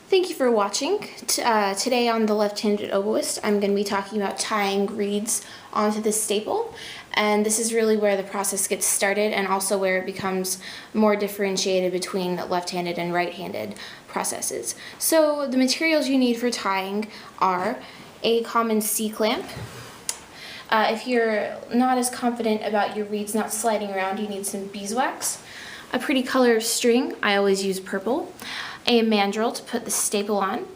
Thank you for watching. Today on The Left-Handed Oboist, I'm going to be talking about tying reeds onto the staple, and this is really where the process gets started and also where it becomes more differentiated between left-handed and right-handed processes. So the materials you need for tying are a common C-clamp. If you're not as confident about your reeds not sliding around, you need some beeswax, a pretty color of string, I always use purple, a mandrel to put the staple on,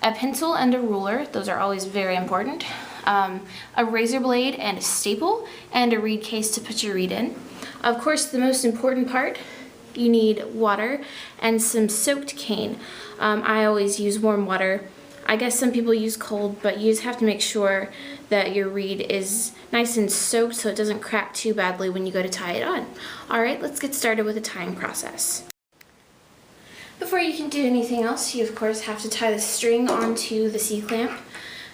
a pencil and a ruler, those are always very important, a razor blade and a staple, and a reed case to put your reed in. Of course, the most important part, you need water and some soaked cane. I always use warm water. I guess some people use cold, but you just have to make sure that your reed is nice and soaked so it doesn't crack too badly when you go to tie it on. Alright, let's get started with the tying process. Before you can do anything else, you of course have to tie the string onto the C-clamp.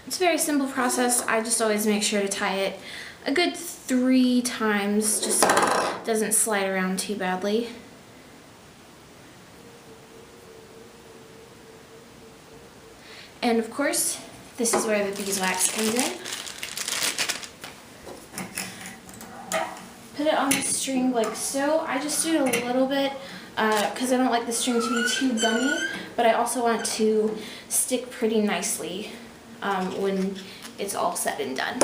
It's a very simple process. I just always make sure to tie it a good 3 times just so it doesn't slide around too badly. And of course, this is where the beeswax comes in. Put it on the string like so. I just do it a little bit because I don't like the string to be too gummy, but I also want it to stick pretty nicely when it's all said and done.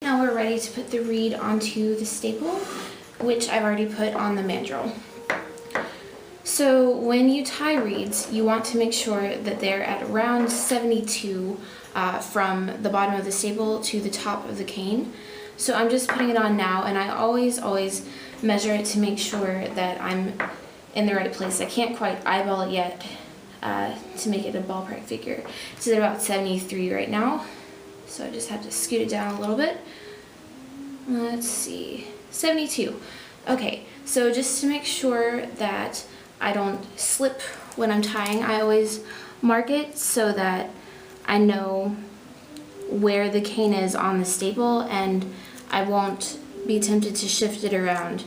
Now we're ready to put the reed onto the staple, which I've already put on the mandrel. So when you tie reeds, you want to make sure that they're at around 72 from the bottom of the staple to the top of the cane. So I'm just putting it on now, and I always measure it to make sure that I'm in the right place. I can't quite eyeball it yet to make it a ballpark figure. It's at about 73 right now, so I just have to scoot it down a little bit. Let's see, 72. Okay, so just to make sure that I don't slip when I'm tying, I always mark it so that I know where the cane is on the staple and I won't be tempted to shift it around.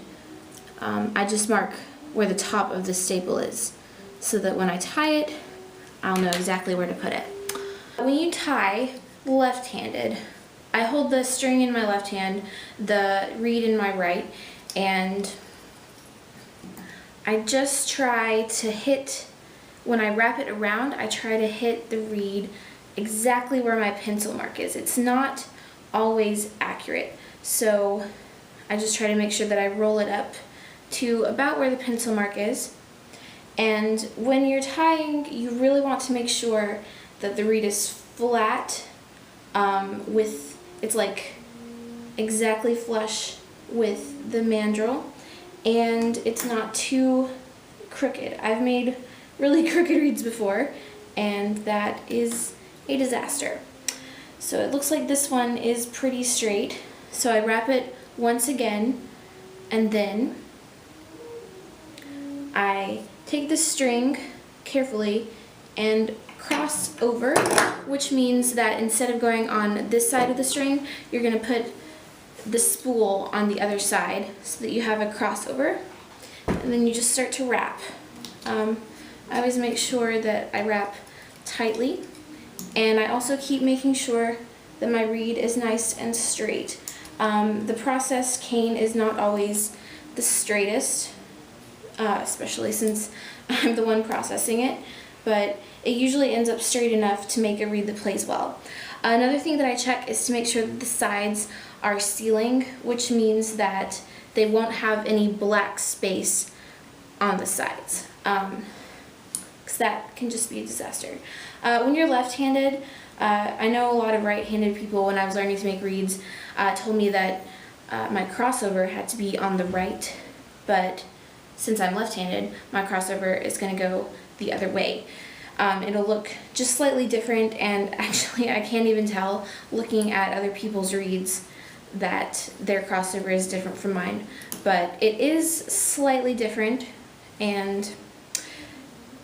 I just mark where the top of the staple is so that when I tie it, I'll know exactly where to put it. When you tie left-handed, I hold the string in my left hand, the reed in my right, and I just try to hit, when I wrap it around, I try to hit the reed exactly where my pencil mark is. It's not always accurate, so I just try to make sure that I roll it up to about where the pencil mark is. And when you're tying, you really want to make sure that the reed is flat, it's like exactly flush with the mandrel, and it's not too crooked. I've made really crooked reeds before, and that is a disaster. So it looks like this one is pretty straight. So I wrap it once again, and then I take the string carefully and cross over, which means that instead of going on this side of the string, you're going to put the spool on the other side so that you have a crossover, and then you just start to wrap. I always make sure that I wrap tightly, and I also keep making sure that my reed is nice and straight. The processed cane is not always the straightest, especially since I'm the one processing it, but it usually ends up straight enough to make a reed that plays well. Another thing that I check is to make sure that the sides are sealing, which means that they won't have any black space on the sides, because that can just be a disaster. When you're left-handed, I know a lot of right-handed people, when I was learning to make reeds, told me that my crossover had to be on the right, but since I'm left-handed, my crossover is going to go the other way. It'll look just slightly different, and actually I can't even tell looking at other people's reeds that their crossover is different from mine, but it is slightly different, and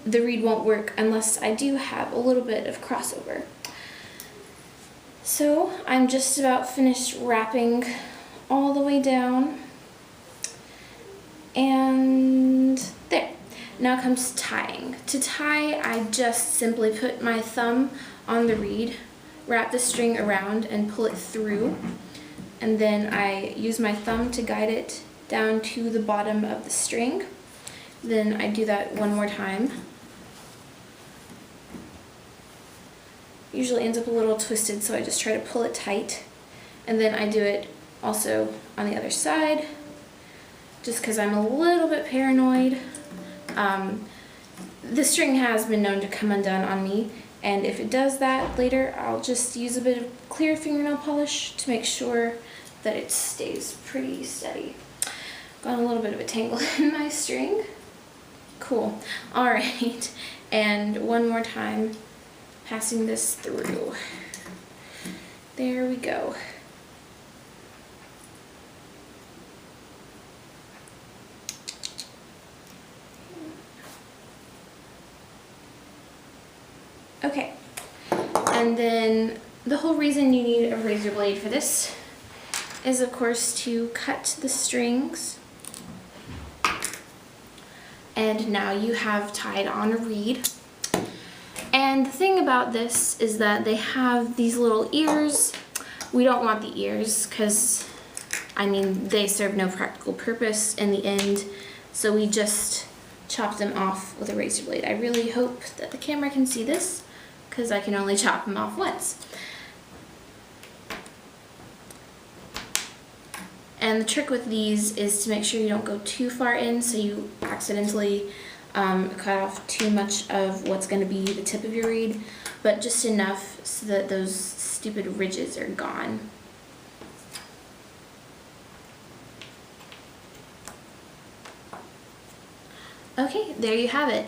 the reed won't work unless I do have a little bit of crossover. So I'm just about finished wrapping all the way down, and there. Now comes tying. To tie, I just simply put my thumb on the reed, wrap the string around and pull it through, and then I use my thumb to guide it down to the bottom of the string. Then I do that one more time. Usually ends up a little twisted, so I just try to pull it tight. And then I do it also on the other side, just because I'm a little bit paranoid. The string has been known to come undone on me, and if it does that later, I'll just use a bit of clear fingernail polish to make sure that it stays pretty steady. Got a little bit of a tangle in my string. Cool. All right, and one more time, passing this through. There we go. Okay, and then the whole reason you need a razor blade for this is, of course, to cut the strings. And now you have tied on a reed. And the thing about this is that they have these little ears. We don't want the ears because, I mean, they serve no practical purpose in the end, so we just chop them off with a razor blade. I really hope that the camera can see this, because I can only chop them off once. And the trick with these is to make sure you don't go too far in so you accidentally cut off too much of what's going to be the tip of your reed, but just enough so that those stupid ridges are gone. Okay, there you have it.